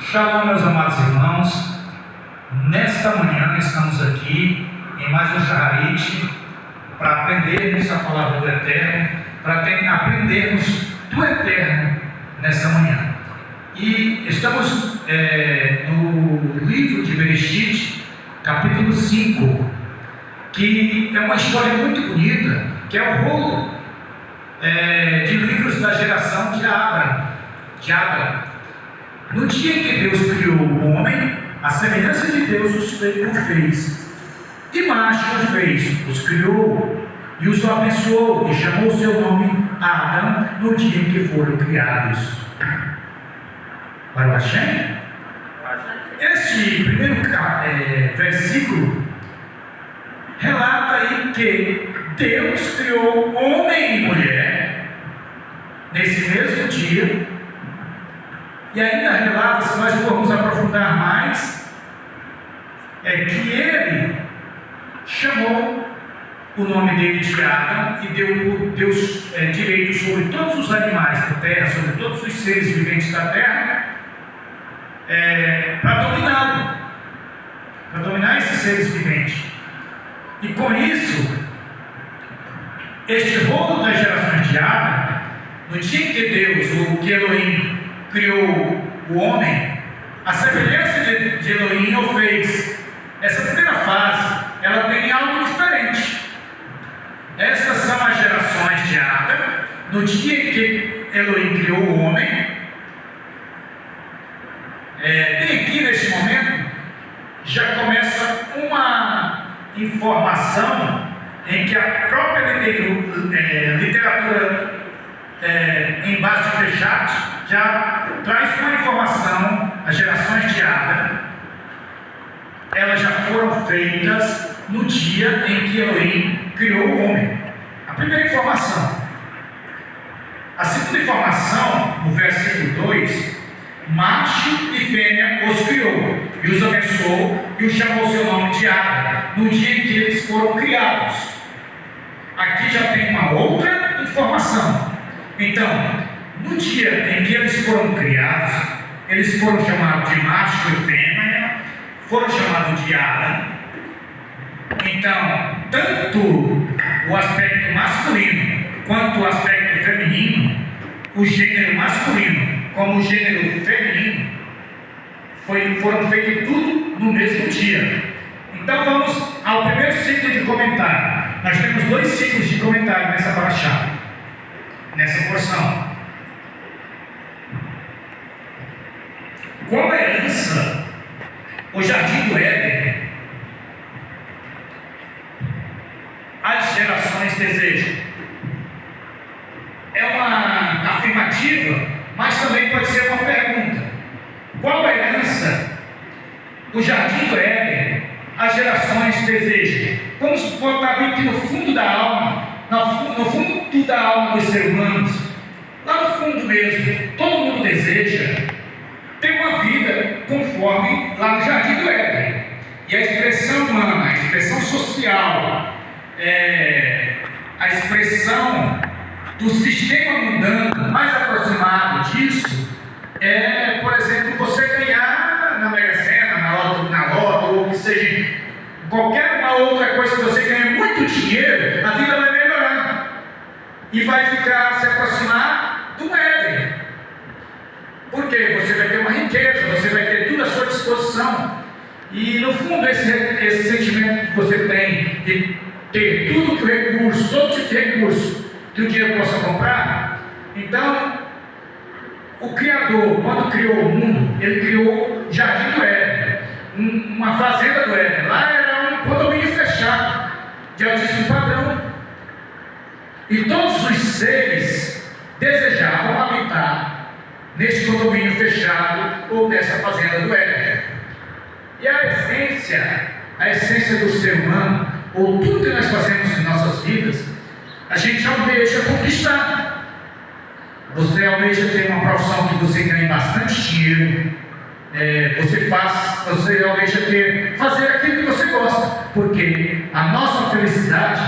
Shalom, meus amados irmãos. Nesta manhã estamos aqui em mais um Shaharit para aprendermos a palavra do Eterno, para aprendermos do Eterno nesta manhã. E estamos no livro de Bereshit, capítulo 5, que é uma história muito bonita, que é o rolo de livros da geração de Abrão. No dia em que Deus criou o homem, a semelhança de Deus os fez, e macho os fez, os criou e os abençoou, e chamou o seu nome Adão no dia em que foram criados. Para o Hashem? Este primeiro versículo relata aí que Deus criou homem e mulher nesse mesmo dia. E ainda relata, se nós formos aprofundar mais, que ele chamou o nome dele de Adão e deu direito sobre todos os animais da terra, sobre todos os seres viventes da terra, para dominar esses seres viventes. E com isso, este rolo das gerações de Adão, no dia em que Deus, que Elohim, criou o homem, a semelhança de Elohim o fez. Essa primeira fase, ela tem algo diferente. Essas são as gerações de Adão. No dia em que Elohim criou o homem, tem aqui neste momento, já começa uma informação em que a própria literatura em base de Peshat já traz uma informação. As gerações de Adão, elas já foram feitas no dia em que Elohim criou o homem. A primeira informação. A segunda informação, no versículo 2, macho e fêmea os criou e os abençoou e os chamou seu nome de Adão no dia em que eles foram criados. Aqui já tem uma outra informação. Então, no dia em que eles foram criados, eles foram chamados de macho e fêmea, foram chamados de Adão. Então, tanto o aspecto masculino quanto o aspecto feminino, o gênero masculino como o gênero feminino, foram feitos tudo no mesmo dia. Então, vamos ao primeiro ciclo de comentário. Nós temos 2 ciclos de comentário nessa paraxá, nessa porção. Qual é a herança? O jardim do Éden, as gerações desejam. É uma afirmativa, mas também pode ser uma pergunta. Qual é a herança? O jardim do Éden, as gerações desejam. Vamos botar aqui no fundo da alma, no fundo da alma dos seres humanos, lá no fundo mesmo, todo mundo deseja ter uma vida conforme lá no jardim do Éden. E a expressão humana, a expressão social, a expressão do sistema mundano mais aproximado disso por exemplo, você ganhar na Mega Sena, na loto, ou que seja, qualquer uma outra coisa que você ganha muito dinheiro, a vida vai melhorar e vai se aproximar do Éden. Porque você vai ter uma riqueza, você vai ter tudo à sua disposição. E no fundo, esse sentimento que você tem de ter tudo que o recurso, todo tipo de recurso que o dinheiro possa comprar. Então, o Criador, quando criou o mundo, ele criou o jardim do Éden, uma fazenda do Éden. Lá era um condomínio fechado, de altíssimo padrão. E todos os seres desejavam habitar neste condomínio fechado ou nessa fazenda do Éden. E a essência do ser humano, ou tudo que nós fazemos em nossas vidas, a gente almeja conquistar. Você almeja ter uma profissão que você ganhe bastante dinheiro, você almeja fazer aquilo que você gosta, porque a nossa felicidade,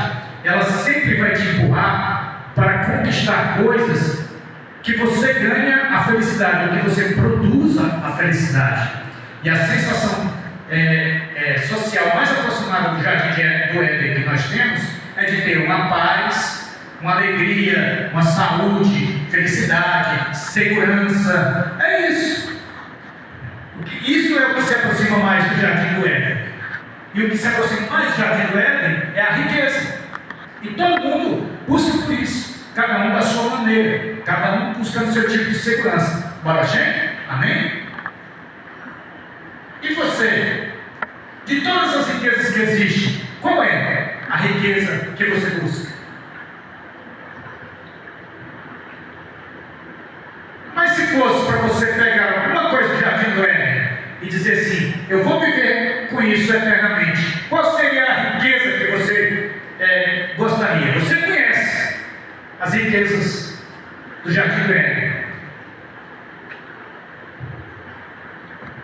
ela sempre vai te empurrar para conquistar coisas que você ganha a felicidade, é que você produza a felicidade. E a sensação social mais aproximada do jardim do Éden que nós temos é de ter uma paz, uma alegria, uma saúde, felicidade, segurança. É isso. Isso é o que se aproxima mais do jardim do Éden. E o que se aproxima mais do jardim do Éden é a riqueza. E todo mundo busca por isso, cada um da sua maneira, cada um buscando seu tipo de segurança. Bora, gente? Amém? E você? De todas as riquezas que existem, qual é a riqueza que você busca? Mas se fosse para você pegar alguma coisa do jardim do Éden e dizer assim, eu vou viver com isso eternamente, qual seria a riqueza que você gostaria? Você conhece as riquezas do jardim do Éden.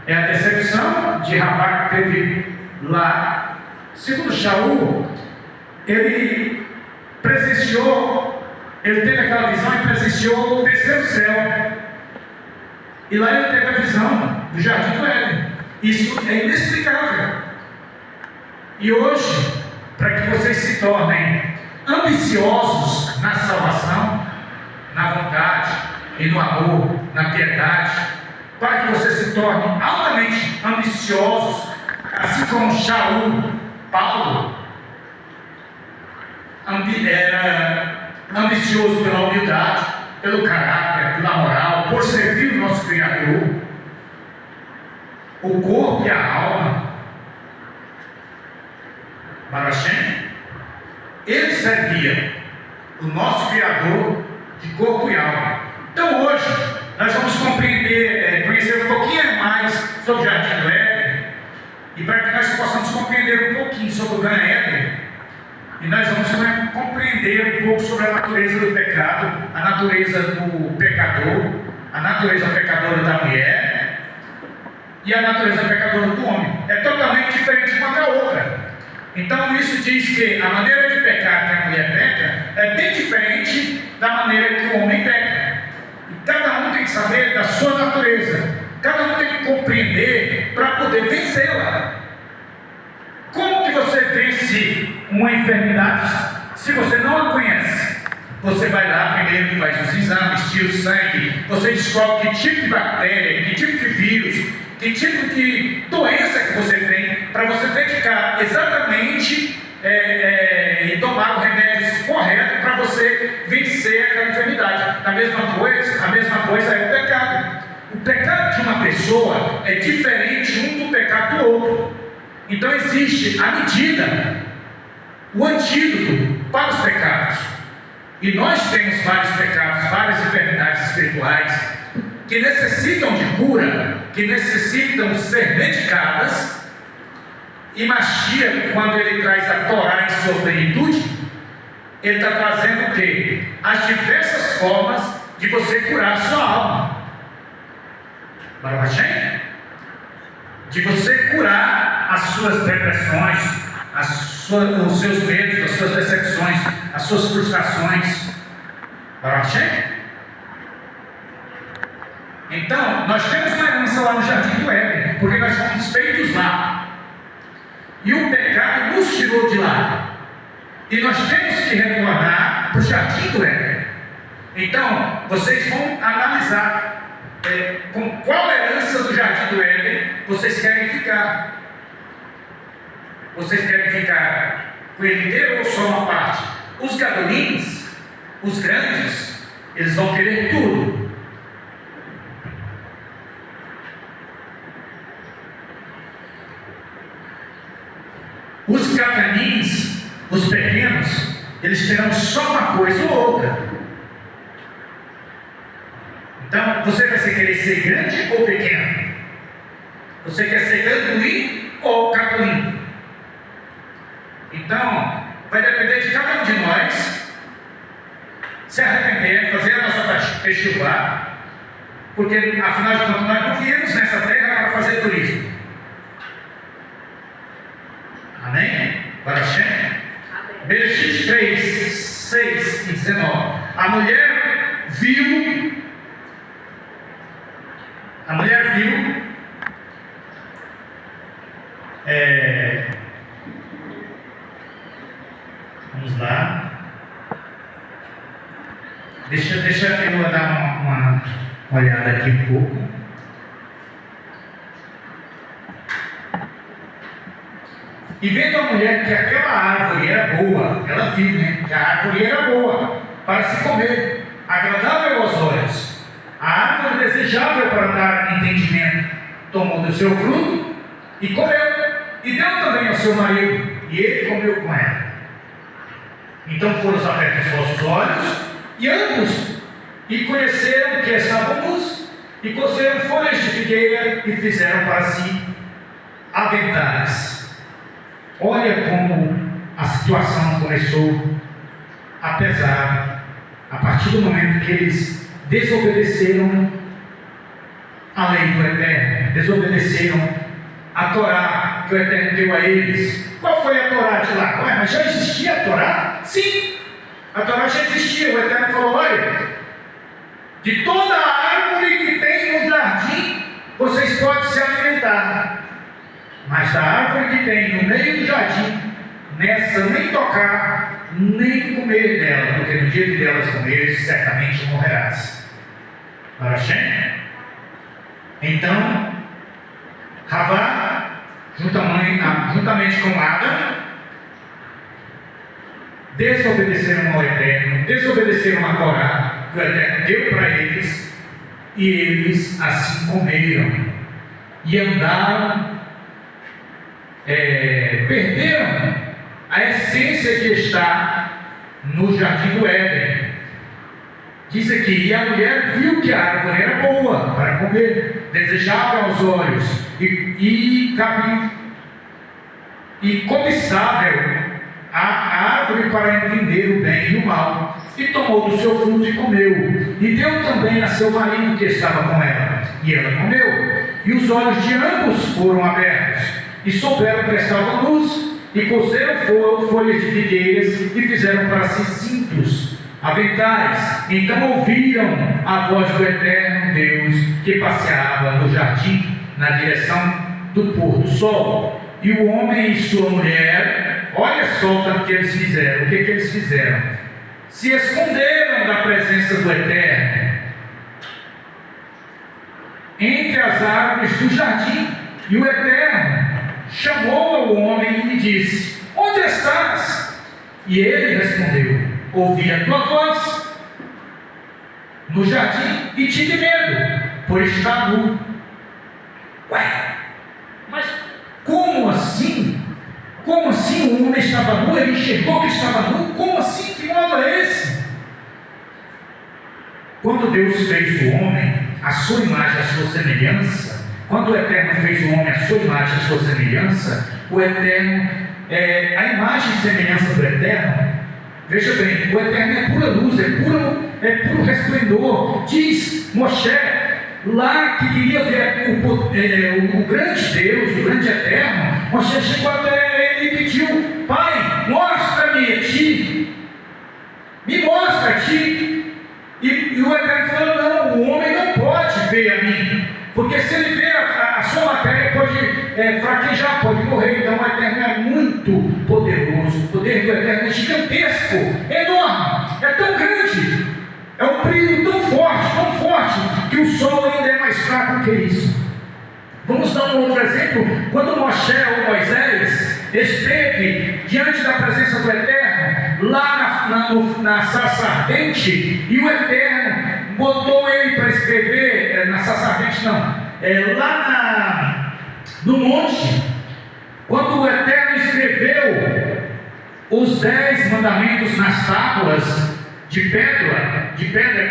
É a decepção de Rabá que teve lá. Segundo Shaul, ele teve aquela visão e presenciou o terceiro céu. E lá ele teve a visão do jardim do Éden. Isso é inexplicável. E hoje, para que vocês se tornem ambiciosos na salvação, na vontade e no amor, na piedade, para que vocês se tornem altamente ambiciosos, assim como Shaul, Paulo, era ambicioso pela humildade, pelo caráter, pela moral, por servir o nosso Criador, o corpo e a alma. Barachem, ele servia o nosso Criador de corpo e alma. Então hoje nós vamos conhecer um pouquinho mais sobre o jardim do Éden, e para que nós possamos compreender um pouquinho sobre o Gan Éden, e nós vamos compreender um pouco sobre a natureza do pecado, a natureza do pecador, a natureza pecadora da mulher e a natureza pecadora do homem. É totalmente diferente uma da outra. Então isso diz que a maneira de pecar que a mulher peca é bem diferente da maneira que o homem peca. E cada um tem que saber da sua natureza, cada um tem que compreender para poder vencê-la. Como que você vence uma enfermidade se você não a conhece? Você vai lá primeiro, faz os exames, tira o sangue, você descobre que tipo de bactéria, que tipo de vírus, que tipo de doença que você tem, para você dedicar exatamente e tomar o remédio correto para você vencer aquela enfermidade. A mesma coisa é o pecado. O pecado de uma pessoa é diferente um do pecado do outro. Então existe a medida, o antídoto para os pecados. E nós temos vários pecados, várias enfermidades espirituais que necessitam de cura, que necessitam ser medicadas. E Mashiach, quando ele traz a Torá em sua plenitude, ele está trazendo o quê? As diversas formas de você curar a sua alma. Baruch Hashem? De você curar as suas depressões, os seus medos, as suas decepções, as suas frustrações. Baruch Hashem? Então, nós temos uma herança lá no jardim do Éden, porque nós fomos feitos lá. E o pecado nos tirou de lá. E nós temos que retornar para o jardim do Éden. Então, vocês vão analisar com qual herança do jardim do Éden vocês querem ficar. Vocês querem ficar com ele inteiro ou só uma parte? Os gadolins, os grandes, eles vão querer tudo. Os catanins, os pequenos, eles terão só uma coisa ou outra. Então, você vai querer ser grande ou pequeno? Você quer ser ganduim ou catolim? Então, vai depender de cada um de nós se arrepender, fazer a nossa festival, porque afinal de contas nós não viemos nessa terra para fazer turismo. Amém? Barachem? Bereshit 3, 6 e 19. A mulher viu A mulher viu, vamos lá, deixa eu dar uma olhada aqui um pouco. E vendo a mulher que aquela árvore era boa, ela viu, né, que a árvore era boa para se comer, agradável aos olhos, a árvore desejável para dar entendimento, tomou do seu fruto e comeu, e deu também ao seu marido, e ele comeu com ela. Então foram abertos os vossos olhos, e ambos, e conheceram que estavam nus, e cozeram folhas de figueira, e fizeram para si aventais. Olha como a situação começou a pesar, a partir do momento que eles desobedeceram a lei do Eterno, desobedeceram a Torá que o Eterno deu a eles. Qual foi a Torá de lá? Ué, mas já existia a Torá? Sim, a Torá já existia. O Eterno falou: olha, de toda a árvore que tem no jardim, vocês podem se alimentar, mas da árvore que tem no meio do jardim, nessa nem tocar, nem comer dela, porque no dia que delas comeres, certamente morrerás. Para Hashem. Então, Havá, juntamente com Adão, desobedeceram ao Eterno, desobedeceram a Torá que o Eterno deu para eles, e eles assim comeram e andaram, perderam a essência que está no jardim do Éden. Diz aqui: e a mulher viu que a árvore era boa para comer, desejável aos olhos e cobiçável a árvore para entender o bem e o mal, e tomou do seu fruto e comeu, e deu também a seu marido que estava com ela, e ela comeu, e os olhos de ambos foram abertos, e souberam que estavam nus, e cozeram folhas de figueiras, e fizeram para si cintos, aventais. Então ouviram a voz do Eterno Deus, que passeava no jardim, na direção do pôr do sol. E o homem e sua mulher, olha só o que eles fizeram. O que eles fizeram? Se esconderam da presença do Eterno entre as árvores do jardim. E o Eterno chamou ao homem e lhe disse: onde estás? E ele respondeu: ouvi a tua voz no jardim e tive medo, pois está nu. Ué, mas como assim? Como assim o homem estava nu? Ele enxergou que estava nu? Como assim? Que modo é esse? Quando Deus fez o homem, a sua imagem, a sua semelhança, quando o Eterno fez o homem, a sua imagem, a sua semelhança, o Eterno, a imagem e semelhança do Eterno, veja bem, o Eterno é pura luz, é puro resplendor. Diz Moshe, lá que queria ver o grande Deus, o grande Eterno, Moshe chegou até ele e pediu: Pai, mostra-me a ti, me mostra a ti. E o Eterno falou: não, o homem não pode ver a mim, porque se ele ver a sua matéria pode fraquejar, pode morrer. Então o Eterno é muito poderoso, o poder do Eterno é gigantesco, enorme, é tão grande, é um brilho tão forte, que o sol ainda é mais fraco que isso. Vamos dar um outro exemplo. Quando Moshe ou Moisés esteve diante da presença do Eterno, lá na sarça ardente, e o Eterno botou ele para escrever, na sarça ardente não, lá no monte, quando o Eterno escreveu os 10 mandamentos nas tábuas de pedra,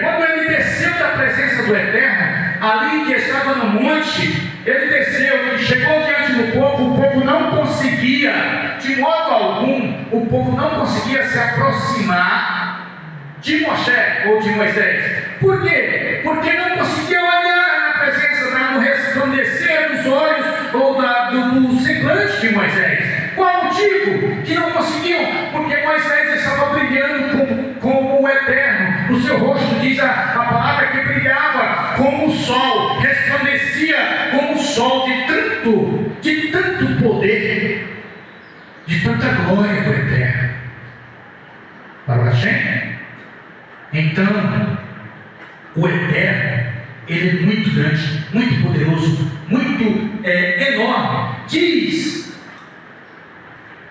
quando ele desceu da presença do Eterno, ali que estava no monte, ele desceu e chegou diante do povo. O povo não conseguia, de modo algum, o povo não conseguia se aproximar de Moshe ou de Moisés. Por quê? Porque não conseguia olhar na presença, no resplandecer dos olhos ou do semblante de Moisés. Qual o motivo que não conseguiam? Porque Moisés estava brilhando como o Eterno. O seu rosto, diz a palavra, que brilhava como o sol, resplandecia como o sol de tanto poder, de tanta glória do Eterno. Para o Hashem? Então, o Eterno, ele é muito grande, muito poderoso, muito enorme. Diz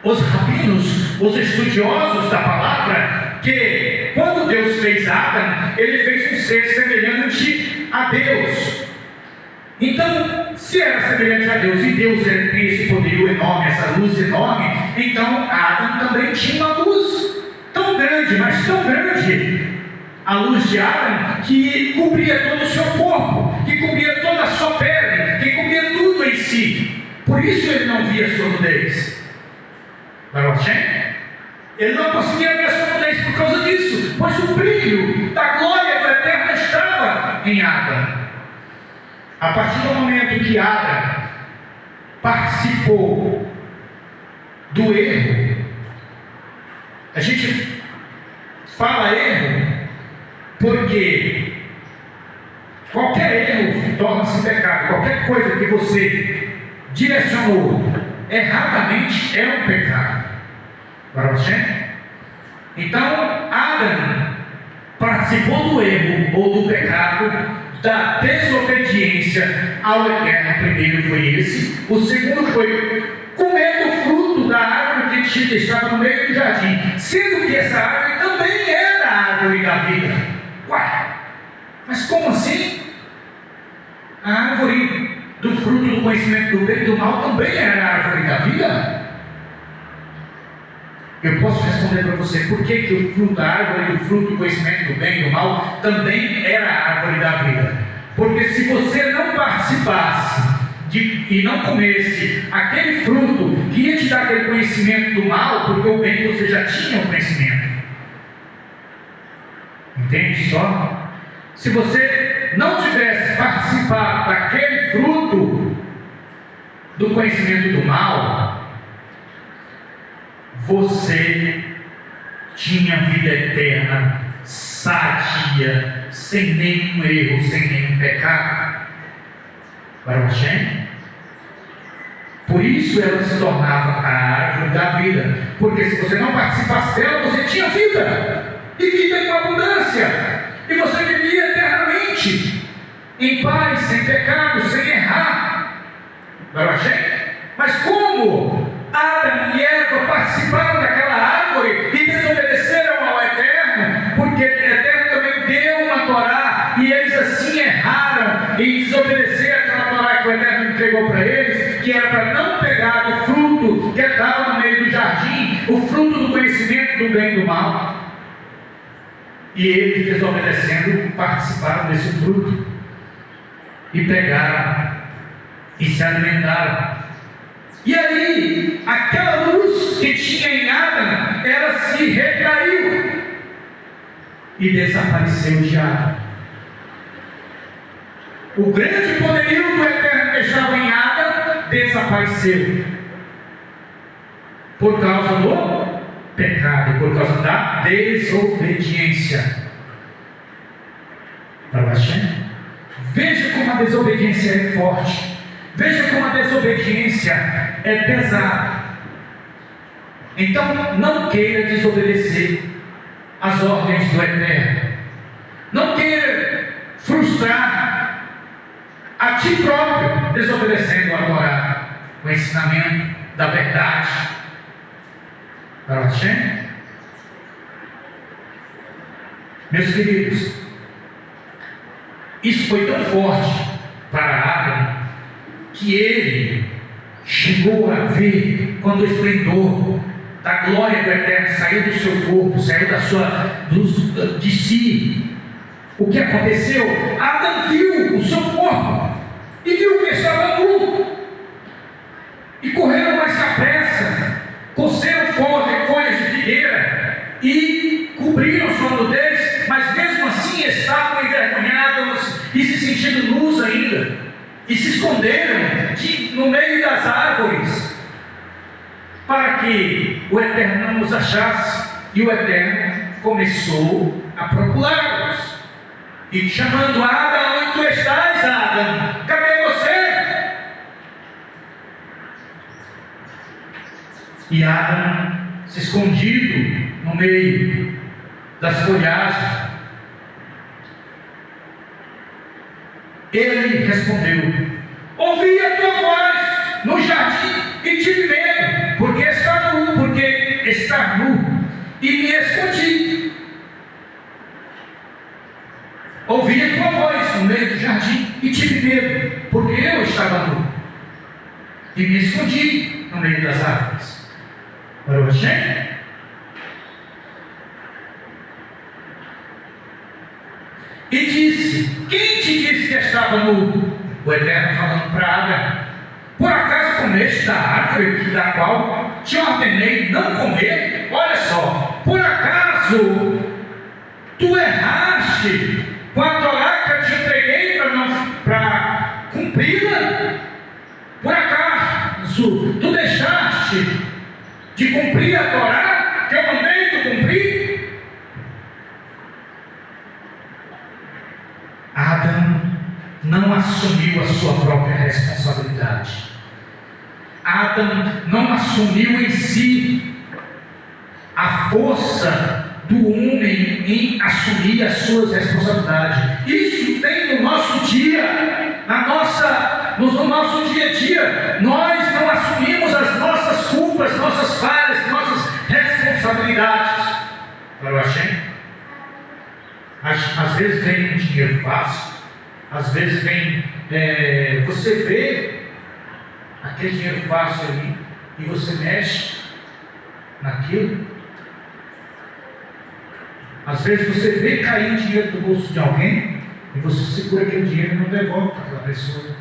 os rabinos, os estudiosos da palavra, que quando Deus fez Adão, ele fez um ser semelhante a Deus. Então, se era semelhante a Deus, e Deus tem esse poderio enorme, essa luz enorme, então Adão também tinha uma luz tão grande, mas tão grande, a luz de Adão, que cobria todo o seu corpo, que cobria toda a sua pele, que cobria tudo em si. Por isso ele não via sua nudez. Ele não conseguia ver a sua nudez por causa disso, pois o brilho da glória do Eterno estava em Adão. A partir do momento que Adão participou do erro, a gente fala erro porque qualquer erro torna-se pecado. Qualquer coisa que você direcionou erradamente é um pecado. Para você? Então, Adão participou do erro ou do pecado, da desobediência ao Eterno. O primeiro foi esse. O segundo foi comer do fruto da árvore que estava no meio do jardim, sendo que essa árvore também era a árvore da vida. Uai, mas como assim? A árvore do fruto do conhecimento do bem e do mal também era a árvore da vida? Eu posso responder para você, por que o fruto da árvore, do fruto do conhecimento do bem e do mal, também era a árvore da vida? Porque se você não participasse e não comesse aquele fruto que ia te dar aquele conhecimento do mal, porque o bem você já tinha o conhecimento. Entende só? Se você não tivesse participado daquele fruto do conhecimento do mal, você tinha vida eterna, sadia, sem nenhum erro, sem nenhum pecado. Para o Hashem? Por isso ela se tornava a árvore da vida, porque se você não participasse dela, você tinha vida, e vida em abundância, e você vivia eternamente, em paz, sem pecado, sem errar. Para o Hashem? Mas como Adão e Eva participaram daquela árvore e desobedeceram ao Eterno, porque o Eterno também deu uma Torá, e eles assim erraram em desobedecer aquela Torá que o Eterno entregou para eles, que era para não pegar do fruto que estava no meio do jardim, o fruto do conhecimento do bem e do mal. E eles, desobedecendo, participaram desse fruto e pegaram e se alimentaram. E aí, aquela luz que tinha em Adão, ela se retraiu e desapareceu de Adão. O grande poderio do Eterno que estava em Adão desapareceu por causa do pecado, por causa da desobediência. Para Hashem? Veja como a desobediência é forte. Veja como a desobediência é pesada. Então, não queira desobedecer as ordens do Eterno. Não queira frustrar a ti próprio, desobedecendo a Torá, o ensinamento da verdade. Para Hashem? Meus queridos, isso foi tão forte para Adão, que ele chegou a ver quando o esplendor da glória do Eterno saiu do seu corpo, saiu de si. O que aconteceu? Adão viu o seu corpo e viu que estava nu, e correram mais à pressa, coceram folhas de figueira e cobriram sua nudez, mas mesmo assim estavam envergonhados e se sentindo nus ainda, e se esconderam no meio das árvores, para que o Eterno não os achasse. E o Eterno começou a procurá-los, e chamando: Adão, onde tu estás, Adão? Cadê você? E Adão, se escondido no meio das folhagens, ele respondeu: ouvi a tua voz no jardim e tive medo, porque está nu, e me escondi. Ouvi a tua voz no meio do jardim e tive medo, porque eu estava nu, e me escondi no meio das árvores. Para Hashem? E disse: quem te disse que estava nu? O Eterno falando para Adão: por acaso comeste da árvore da qual te ordenei não comer? Olha só, por acaso tu erraste com a Torá que eu te entreguei para cumpri-la? Por acaso tu deixaste de cumprir a Torá que eu mandei tu cumprir? Adão não assumiu a sua própria responsabilidade. Adão não assumiu em si a força do homem em assumir as suas responsabilidades. Isso tem no nosso dia, no nosso dia a dia. Nós não assumimos as nossas culpas, nossas falhas, nossas responsabilidades. Para o Hashem? Às vezes vem um dinheiro fácil, às vezes vem, você vê aquele dinheiro fácil ali e você mexe naquilo. Às vezes você vê cair dinheiro do bolso de alguém e você segura aquele dinheiro e não devolve para aquela pessoa.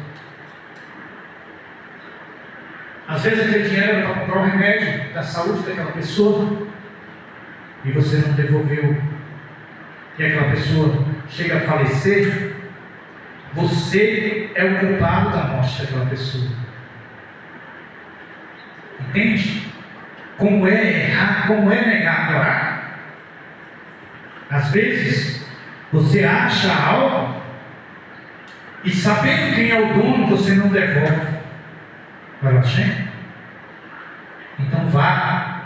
Às vezes aquele dinheiro era para comprar um remédio da saúde daquela pessoa e você não devolveu. E aquela pessoa chega a falecer, você é o culpado da morte daquela pessoa. Entende? Como é errar, como é negar a Torá? Às vezes, você acha algo e sabendo quem é o dono, você não devolve para o Hashem. Então vá,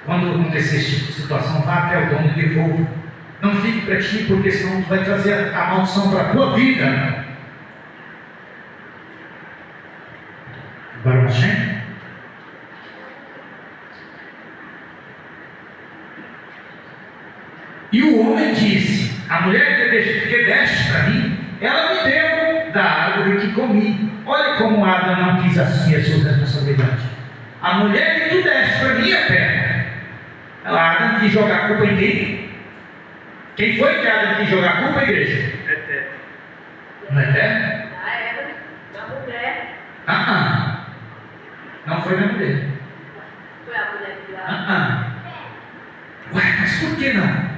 quando acontecer esse tipo de situação, vá até o dono e devolva. Não fique para ti, porque senão tu vai trazer a maldição para a tua vida. Para o Hashem. E o homem disse: a mulher que deste para mim, ela me deu da árvore que comi. Olha como Adão não quis assumir as suas responsabilidades. A mulher que tu deste para mim é terra. Adão quis jogar a culpa em quem? Quem foi que Adão quis jogar a culpa, igreja? Eterno. Não é Eterno? Era da mulher. Não foi da mulher. Foi a mulher que lá. Ué, mas por que não?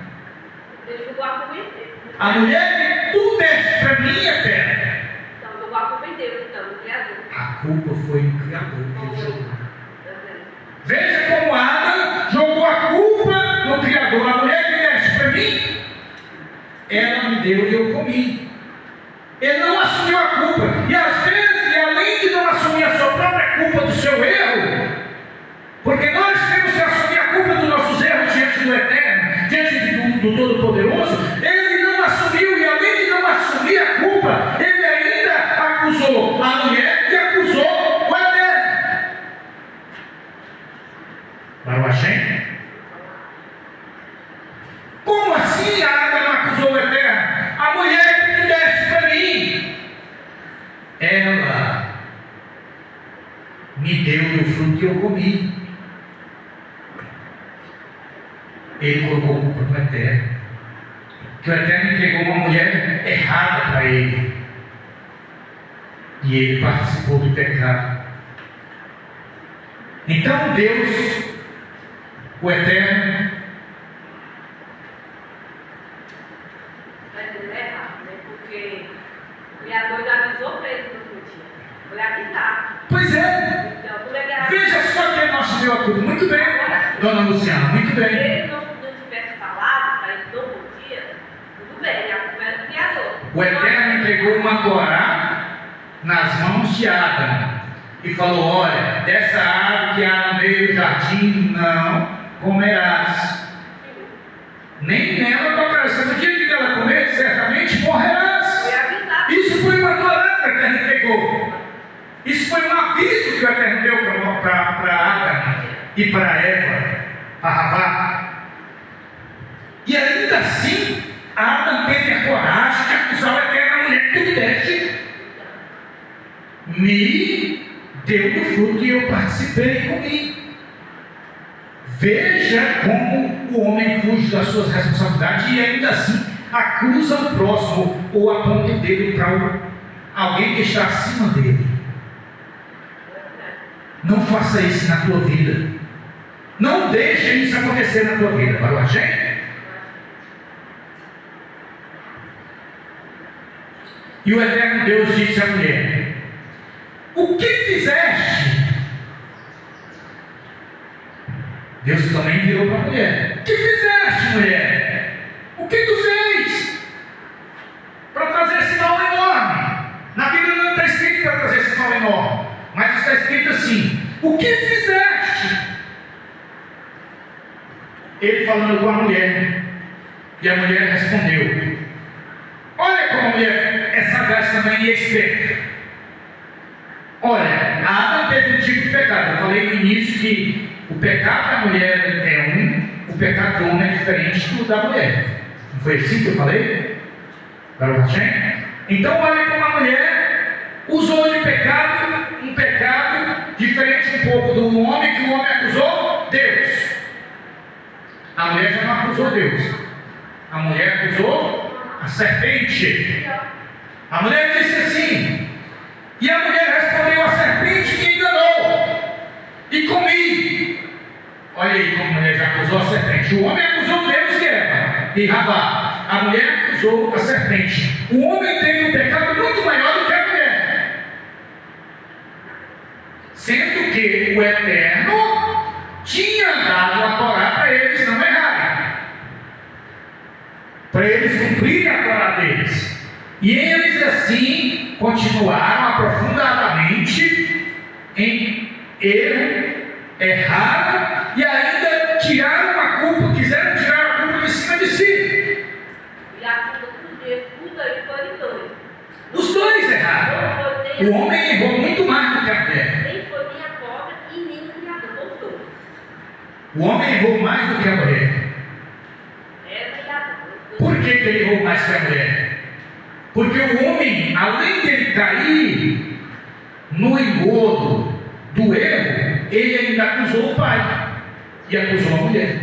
Ele jogou a culpa em Deus. A mulher que tu deste para mim é terra. Então jogou a culpa em Deus, então, no Criador. A culpa foi no Criador que ele jogou. Veja como Adão jogou a culpa no Criador. A mulher que deste para mim, ela me deu e eu comi. Ele não assumiu a culpa. E às vezes, além de não assumir a sua própria culpa do seu erro, porque nós temos que assumir a culpa dos nossos erros diante do Eterno, diante do Todo-Poderoso, ele não assumiu, e além de não assumir a culpa, ele ainda acusou a mulher e acusou o Eterno. Para o Hashem? Como assim Adão não acusou o Eterno? A mulher que tu deste para mim, ela me deu do fruto que eu comi. Ele colocou culpa no Eterno, que o Eterno entregou uma mulher errada para ele, e ele participou do pecado. Então Deus, o Eterno, Mas ele é errado, né? Porque o Criador ainda avisou para ele que não podia. Foi avisar. pois é, Então, por ele veja só quem nós deu a culpa. Muito bem, dona Luciana, muito Se bem. ele não tivesse falado para ele que não podia, tudo bem, a culpa era do Criador. O Eterno entregou uma Torá nas mãos de Adão e falou: olha, dessa árvore que há no meio do jardim não comerás, nem nela tocarás. No dia que ela comer, certamente morrerás. Isso foi uma Torá que o Eterno entregou. Isso foi um aviso que o Eterno deu para Adão e para Eva, para Havá. E ainda assim, Adão teve a coragem de acusar o Eterno: a mulher que tu deste me deu do fruto e eu participei e comi. Veja como o homem fuge das suas responsabilidades e ainda assim acusa o próximo ou aponta o dedo para alguém que está acima dele. Não faça isso na tua vida. Não deixe isso acontecer na tua vida. Para a gente. E o Eterno Deus disse à mulher: o que fizeste? Deus também virou para a mulher: o que fizeste, mulher? O que tu fez para trazer esse mal enorme? Na Bíblia não está escrito para trazer esse mal enorme, mas está escrito assim: o que fizeste? Ele falando com a mulher, e a mulher respondeu. Olha como a mulher é sagaz também e é esperta. Olha, Adão teve um tipo de pecado. Eu falei no início que o pecado da mulher é o pecado do homem é diferente do da mulher. Não foi assim que eu falei? Então olha como a mulher usou de pecado, um pecado diferente um pouco do homem, que o homem acusou Deus. A mulher já não acusou Deus. A mulher acusou a serpente. A mulher disse assim, e a mulher respondeu à serpente que enganou, e comi. Olha aí como a mulher já acusou a serpente. O homem acusou Deus, que Eva e Rabá. A mulher acusou a serpente. O homem teve um pecado muito maior do que a mulher, sendo que o Eterno tinha dado a Torá para eles não errarem, para eles cumprirem a Torá deles. E eles assim continuaram aprofundadamente em erro, erraram e ainda tiraram a culpa, quiseram tirar a culpa de cima de si. E a culpa dos dois foram dois. Os dois erraram. O homem errou muito mais do que a mulher. Nem foi nem a cobra e nem o criador, os dois. O homem errou mais do que a mulher. Eva e Adão. Por que ele errou mais que a mulher? Porque o homem, além de ele cair no engodo do erro, ele ainda acusou o pai e acusou a mulher.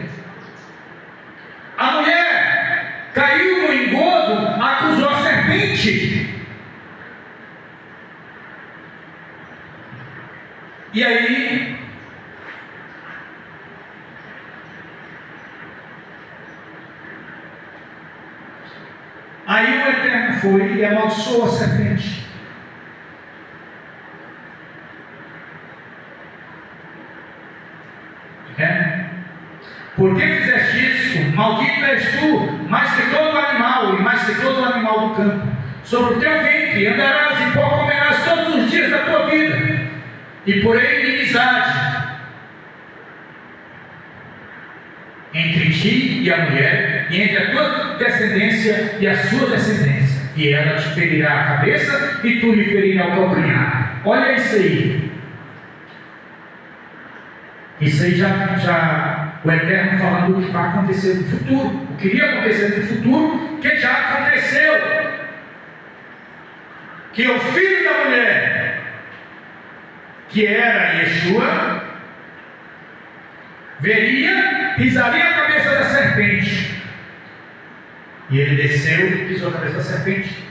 A mulher caiu no engodo, acusou a serpente. E aí o Eterno foi e amaldiçoou a serpente. Por que fizeste isso? Maldito és tu, mais que todo animal, e mais que todo animal do campo. Sobre o teu ventre andarás e pó comerás todos os dias da tua vida, e porém inimizade entre ti e a mulher, e entre a tua descendência e a sua descendência, e ela te ferirá a cabeça e tu lhe ferirá o calcanhar. Olha isso aí. Isso aí já o Eterno falando o que vai acontecer no futuro, o que iria acontecer no futuro, que já aconteceu. Que o filho da mulher, que era Yeshua, pisaria a cabeça da serpente. E ele desceu e pisou a cabeça da serpente.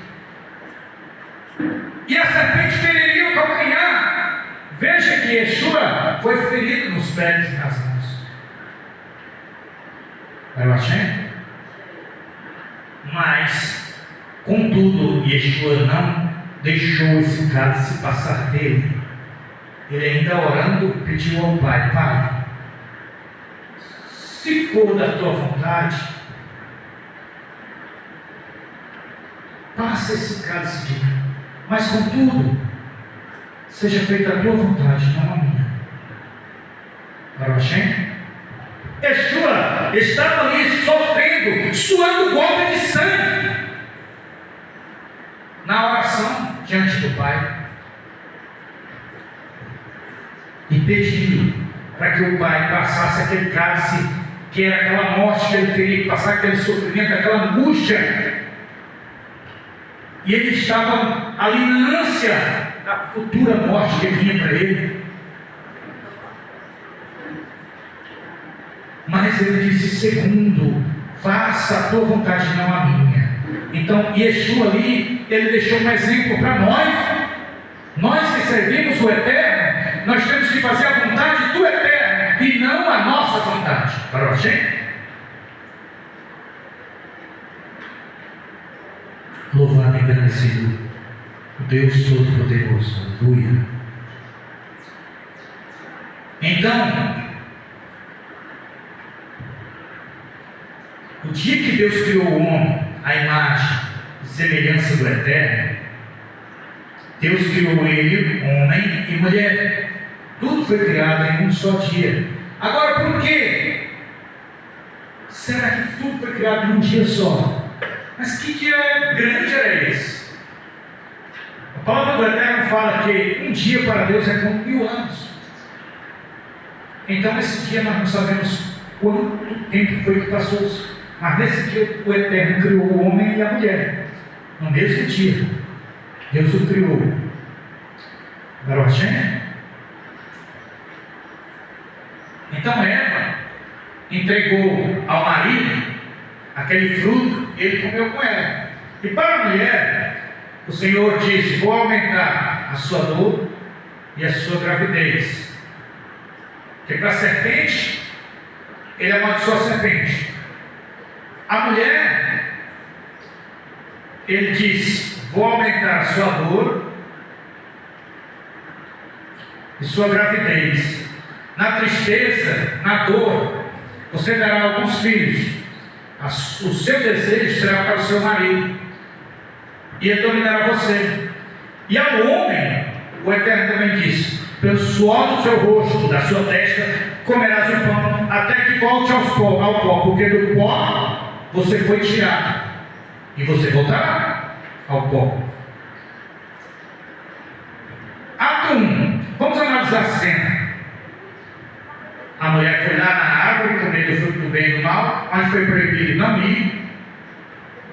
E a serpente feriria o calcanhar. Veja que Yeshua foi ferido nos pés e nas mãos. Vai lá, mas, contudo, Yeshua não deixou esse cálice passar dele. Ele ainda orando pediu ao Pai: Pai, se for da tua vontade, passa esse cálice de mim, mas contudo, seja feita a tua vontade, não a minha. Para Hashem, Yeshua estava ali sofrendo, suando golpe de sangue, na oração diante do Pai, e pedindo para que o Pai passasse aquele cálice, que era aquela morte que ele teria que passar, aquele sofrimento, aquela angústia. E ele estava ali na ânsia da futura morte que vinha para ele. Mas ele disse: segundo, faça a tua vontade, não a minha. Então Yeshua ali, ele deixou um exemplo para nós que servimos o Eterno. Nós temos que fazer a vontade do Eterno e não a nossa vontade. Para a gente, louvado e agradecido o Deus Todo-Poderoso. Aleluia. Então, o dia que Deus criou o homem, a imagem e semelhança do Eterno, Deus criou ele, homem e mulher. Tudo foi criado em um só dia. Agora, por quê? Será que tudo foi criado em um dia só? Mas que dia grande era esse? A palavra do Eterno fala que um dia para Deus é como 1000 anos. Então, esse dia nós não sabemos quanto tempo foi que passou. Mas nesse dia o Eterno criou o homem e a mulher. No mesmo dia, Deus o criou. Baruch. Então Eva entregou ao marido aquele fruto e ele comeu com ela. E para a mulher, o Senhor disse: vou aumentar a sua dor e a sua gravidez. Porque para a serpente, ele amaldiçoou a serpente. A mulher, ele diz: vou aumentar a sua dor e sua gravidez. Na tristeza, na dor, você dará alguns filhos. O seu desejo será para o seu marido, e ele dominará você. E ao homem, o Eterno também diz: pelo suor do seu rosto, da sua testa, comerás o pão, até que volte ao pó, porque do pó você foi tirado, e você voltará ao pó. Ato 1. Vamos analisar a cena. A mulher foi lá na árvore comer do fruto do bem e do mal, onde foi proibido não ir.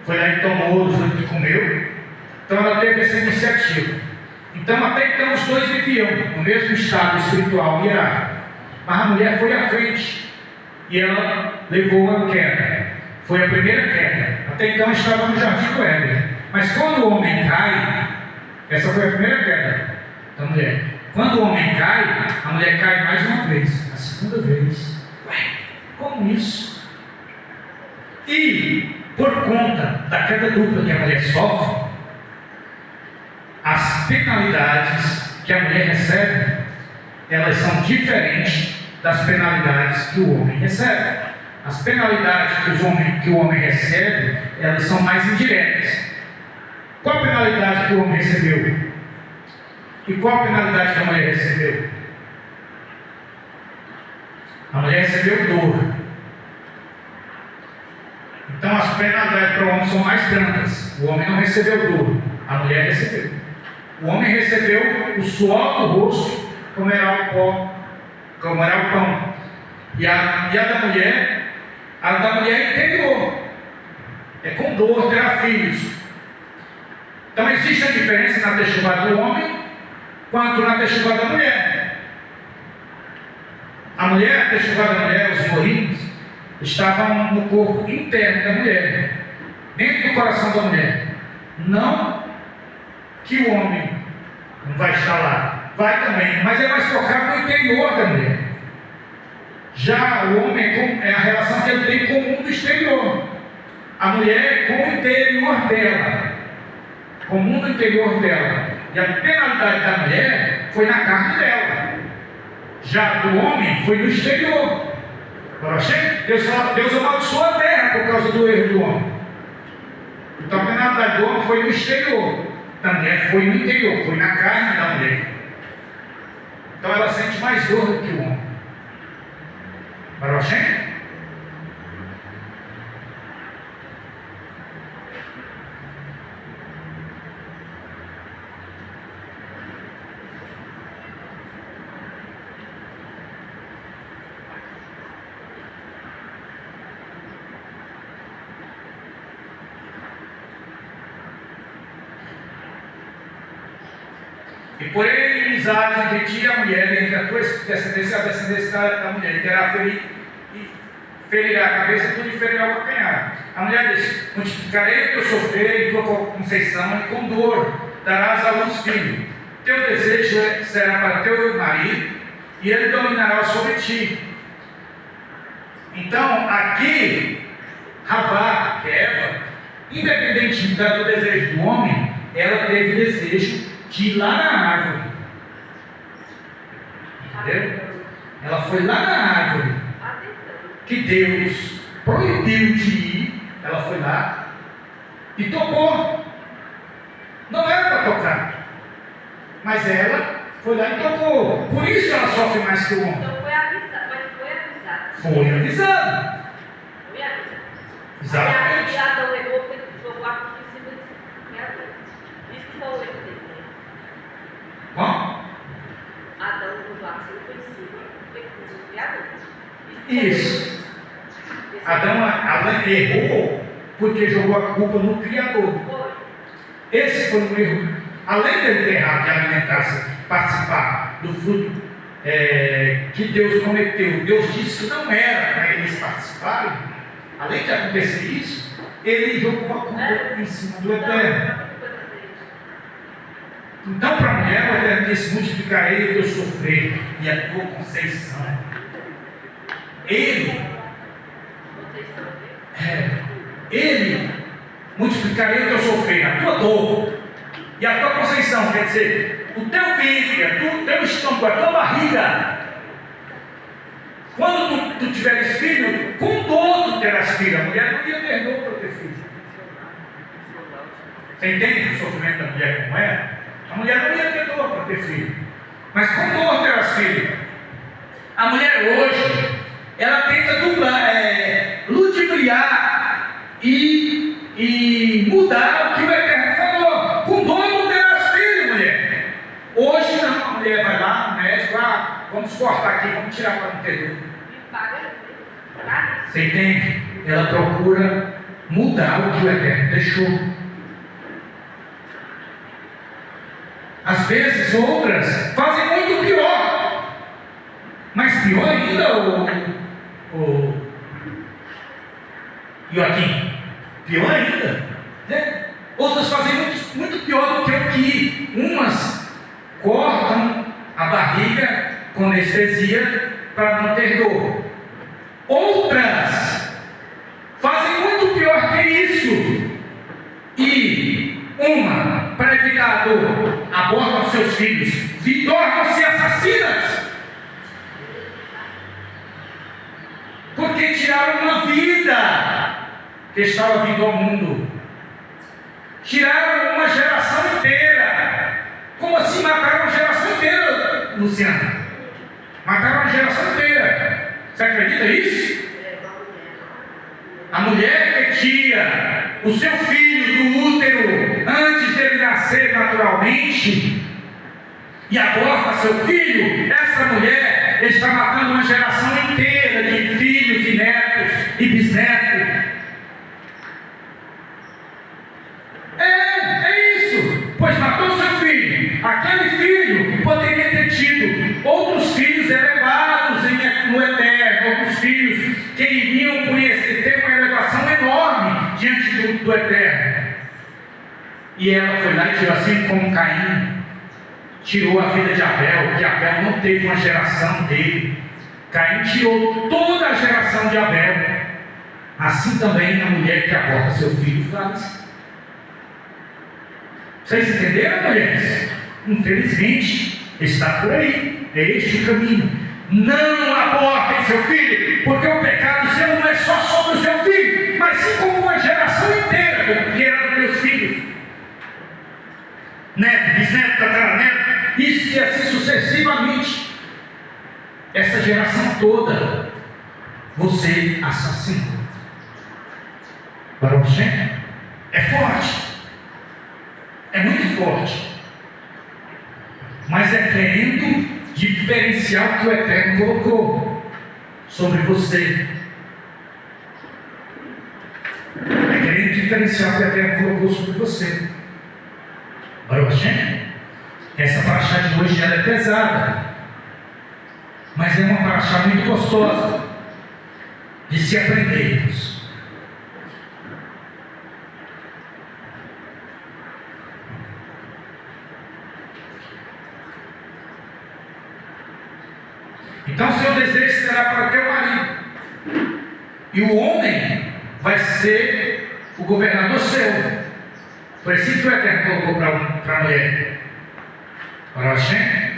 Foi lá e tomou do fruto e comeu. Então ela teve essa iniciativa. Então até então os dois viviam no mesmo estado espiritual e hierárquico. Mas a mulher foi à frente e ela levou a queda. Foi a primeira queda. Até então estava no jardim do Éden. Mas quando o homem cai, essa foi a primeira queda da mulher. Quando o homem cai, a mulher cai mais uma vez, a segunda vez. Ué, como isso? E por conta da queda dupla que a mulher sofre, as penalidades que a mulher recebe, elas são diferentes das penalidades que o homem recebe. As penalidades que o homem recebe, elas são mais indiretas. Qual a penalidade que o homem recebeu? E qual a penalidade que a mulher recebeu? A mulher recebeu dor. Então as penalidades para o homem são mais brandas. O homem não recebeu dor, a mulher recebeu. O homem recebeu o suor do rosto, como era o pó, como era o pão. E a da mulher entendeu. É com dor terá filhos. Então existe a diferença na techuvá do homem quanto na techuvá da mulher. A techuvá da mulher, os morins, estavam no corpo interno da mulher, dentro do coração da mulher. Não que o homem não vai estar lá, vai também, mas é mais focado no interior da mulher. Já o homem é a relação que ele tem com o mundo exterior. A mulher é com o interior dela, com o mundo interior dela. E a penalidade da mulher foi na carne dela. Já do homem foi no exterior. Deus amaldiçoou a terra por causa do erro do homem. Então, a penalidade do homem foi no exterior, da mulher foi no interior, foi na carne da mulher. Então, ela sente mais dor do que o homem. Baruch Hashem? E por inimizade entre ti e a mulher, entre a tua descendência e a descendência da mulher, ele terá ferirá a cabeça e tu lhe ferirá o calcanhar. A mulher disse: multiplicarei o teu sofrer e tua conceição, e com dor darás à luz filho. Teu desejo será para teu marido, e ele dominará sobre ti. Então, aqui, Havá, que é Eva, independente do desejo do homem, ela teve desejo de ir lá na árvore. Entendeu? Ela foi lá na árvore que Deus proibiu de ir. Ela foi lá e tocou. Não era para tocar, mas ela foi lá e tocou. Por isso ela sofre mais que o homem. Então foi avisado, mas foi avisado. Foi avisado. Foi avisado. Exatamente. E Adão errou porque jogou a culpa em cima do Criador. Isso que foi o erro dele. Bom? Adão jogou a culpa em cima do Criador. Isso. Adão errou porque jogou a culpa no Criador. Foi. Esse foi um erro. Além dele ter errado de alimentar-se, participar do fruto que Deus prometeu, Deus disse que não era para eles participarem. Além de acontecer isso, ele jogou a culpa em cima do Eterno. Então, para a mulher, o Eterno disse: multiplicarei o teu sofrer e a tua conceição. Ele multiplicarei o teu sofrer, a tua dor e a tua conceição, quer dizer, o teu ventre, o teu estômago, a tua barriga. Quando tu tiveres filho, com dor tu terás filho. A mulher não ia ter dor para ter filho. Você entende o sofrimento da mulher como é? A mulher não ia ter dor para ter filho, mas com dor terás filho. A mulher hoje, ela tenta ludibriar e mudar o que o Eterno falou. Com dor não terás filho, mulher. Hoje não, a mulher vai lá no médico: vamos cortar aqui, vamos tirar para não ter dor. Você entende? Ela procura mudar o que o Eterno deixou. Às vezes outras fazem muito pior. Mas pior ainda, o Joaquim, pior ainda, né? Outras fazem muito pior do que o que umas cortam a barriga com anestesia para não ter dor. Outras fazem muito pior que isso. E uma, para evitar a dor, abortam seus filhos e tornam-se assassinas. Porque tiraram uma vida que estava vindo ao mundo. Tiraram uma geração inteira. Como assim mataram uma geração inteira, Luciana? Mataram uma geração inteira. Você acredita nisso? A mulher que tira o seu filho do útero antes dele nascer naturalmente e aborta seu filho, essa mulher está matando uma geração inteira de filhos e netos e bisnetos. É isso. Pois matou seu filho. Aquele filho poderia ter tido outros filhos elevados no Eterno, outros filhos que iriam conhecer, ter uma elevação enorme diante do Eterno. E ela foi lá e tirou, assim como Caim tirou a vida de Abel, que Abel não teve uma geração dele. Caim tirou toda a geração de Abel. Assim também a mulher que aborta seu filho faz. Vocês entenderam, mulheres? Infelizmente, está por aí. É este o caminho. Não abortem seu filho, porque o pecado seu não é só sobre o seu filho, mas sim como uma geração inteira, porque ela neto, bisneto, tataraneto, isso e assim sucessivamente. Essa geração toda, você assassinou. Baruch Hashem é forte, é muito forte, mas é querendo diferenciar o que o Eterno colocou sobre você. É querendo diferenciar o que o Eterno colocou sobre você. Baruch Hashem, essa paraxá de hoje ela é pesada, mas é uma paraxá muito gostosa de se aprendermos. Então seu desejo será para teu marido, e o homem vai ser o governador seu. Foi assim que o Eterno colocou para a mulher. Para Hashem.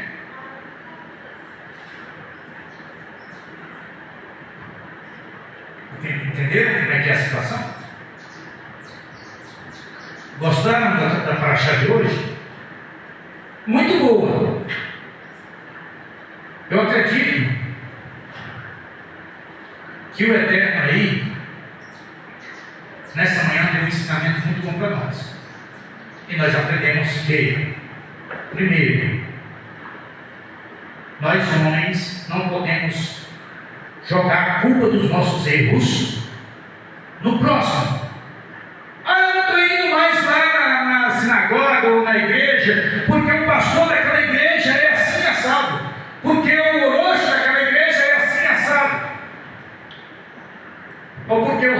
Entenderam como é que é a situação? Gostaram da paraxá de hoje? Muito boa. Eu acredito que o Eterno aí, nessa manhã, deu um ensinamento muito bom para nós. E nós aprendemos que, primeiro, nós homens não podemos jogar a culpa dos nossos erros no próximo. Eu não estou indo mais lá na sinagoga ou na igreja, porque o pastor daquela igreja é assim assado. Porque o orocho daquela igreja é assim assado. Ou porque o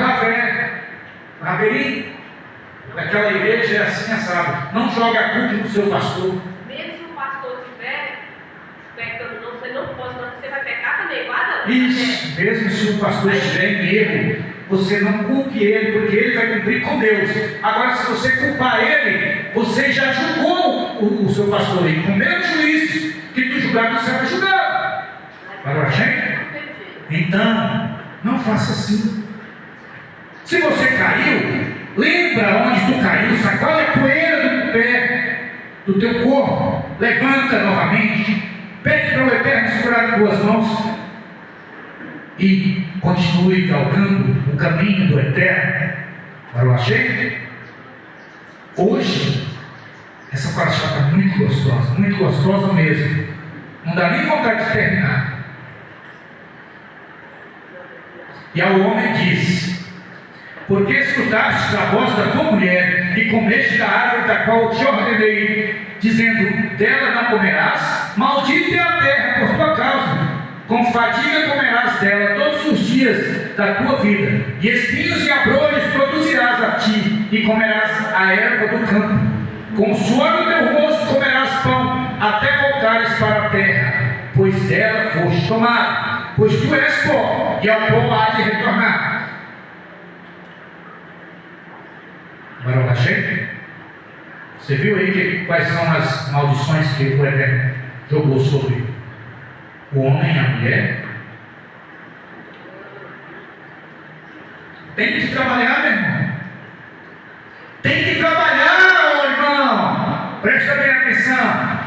Raverim daquela igreja é assim assado. Não joga a culpa no seu pastor. Mesmo se o pastor estiver pecando, você não pode, não, você vai pecar também, guarda. Isso, mesmo se o pastor estiver em erro, você não culpe ele, porque ele vai cumprir com Deus. Agora, se você culpar ele, você já julgou o seu pastor. E com menos juízo que tu julgar, você vai julgar. Para a gente? Então, não faça assim. Se você caiu, lembra onde tu caiu, sacode a poeira do pé, do teu corpo, levanta novamente, pede para o Eterno segurar as tuas mãos e continue galgando o caminho do Eterno para o Hashem. Hoje, essa paraxá está muito gostosa mesmo. Não dá nem vontade de terminar. E ao homem disse: porque escutastes a voz da tua mulher e comeste da árvore da qual te ordenei, dizendo: dela não comerás, maldita é a terra por tua causa, com fadiga comerás dela todos os dias da tua vida, e espinhos e abrolhos produzirás a ti, e comerás a erva do campo, com o suor do teu rosto comerás pão, até voltares para a terra, pois dela foste tomado, pois tu és pó, e ao pó há de retornar. Baruch Hashem. Você viu aí quais são as maldições que o Eterno jogou sobre o homem e a mulher? Tem que trabalhar, meu irmão. Tem que trabalhar, meu irmão. Presta bem atenção.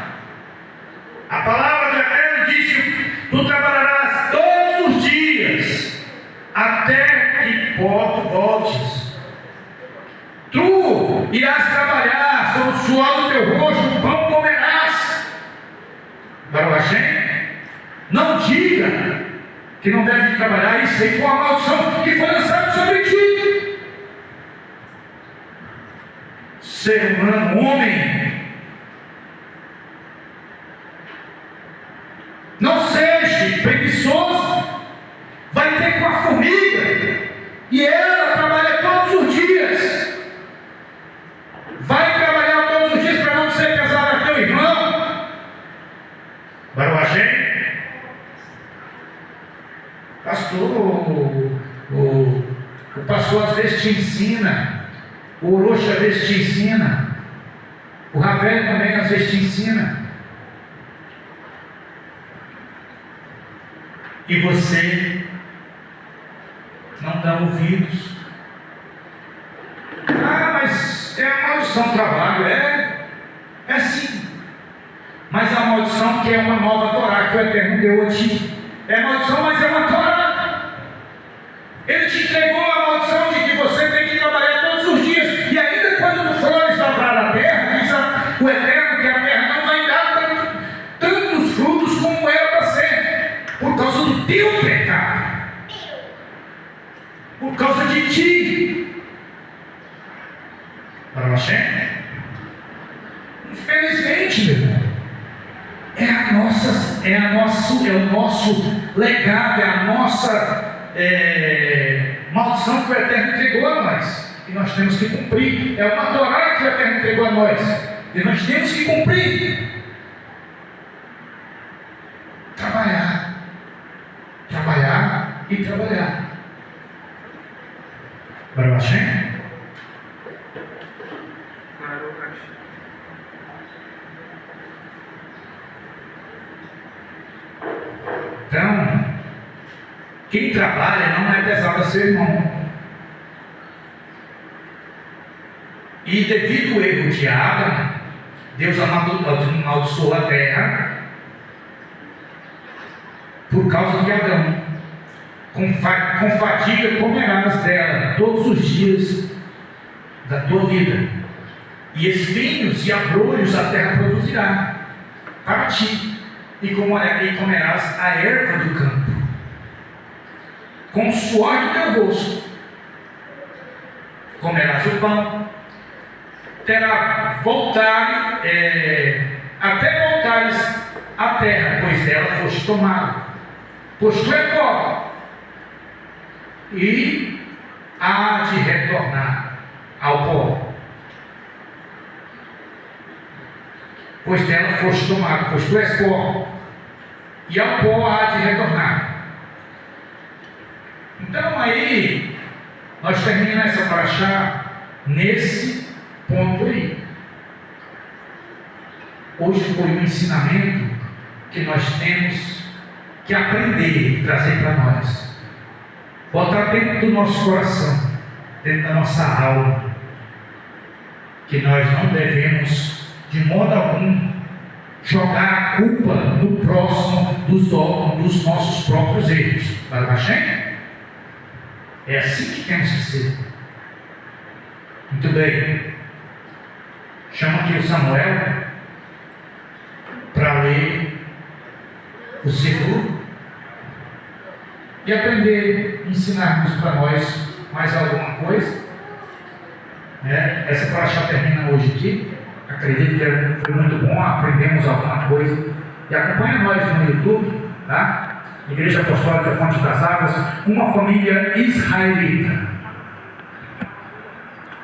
A palavra do Eterno diz que tu trabalharás todos os dias até que pó tu voltes. Tu irás trabalhar sobre o suor do teu rosto, o pão comerás. Baruch Hashem. Não diga que não deve trabalhar, isso aí com a maldição que foi lançada sobre ti. Ser humano, homem, não seja preguiçoso. Vai ter com a formiga, e ela trabalha todos os dias. Vai trabalhar todos os dias para não ser pesado a teu irmão. Baruch Hashem. Pastor, o pastor às vezes te ensina, o orocho às vezes te ensina, o Ravel também às vezes te ensina, e você não dá ouvidos. Mas é a maldição do trabalho, é maldição que é uma nova Torá que o Eterno deu a ti. É maldição, mas é uma Torá. Ele te entregou a maldição de que você tem que trabalhar todos os dias. E ainda quando tu fores lavrar a terra, diz o Eterno que a terra não vai dar tantos frutos como era para ser, por causa do teu pecado, por causa de ti. Para você? Infelizmente, meu irmão, é o nosso legado, é a nossa maldição que o Eterno entregou a nós, e nós temos que cumprir. É uma Torá que o Eterno entregou a nós, e nós temos que cumprir. Trabalhar e trabalhar. Para você? Então, quem trabalha não é pesado a seu irmão. E devido ao erro de Adão, Deus amaldiçoou a terra por causa de Adão. Com fadiga comerás dela todos os dias da tua vida, e espinhos e abrolhos a terra produzirá para ti, e comerás a erva do campo, com o suor do teu rosto comerás o pão, até voltares à terra, pois dela foste tomado, pois tu é pó, e há de retornar ao pó, pois dela foste tomado, pois tu és pó, e ao pó há de retornar. Então aí nós terminamos essa paraxá nesse ponto aí. Hoje foi um ensinamento que nós temos que aprender e trazer para nós, botar dentro do nosso coração, dentro da nossa alma, que nós não devemos de modo algum jogar a culpa no próximo dos nossos próprios erros. Para a gente? É assim que temos que ser. Muito bem. Chama aqui o Samuel para ler o seguro e aprender, ensinarmos para nós mais alguma coisa. Essa paraxá termina hoje aqui. Acredito que foi muito bom, aprendemos alguma coisa. E acompanha nós no YouTube, tá? Igreja Apostólica Fonte das Águas, uma família israelita.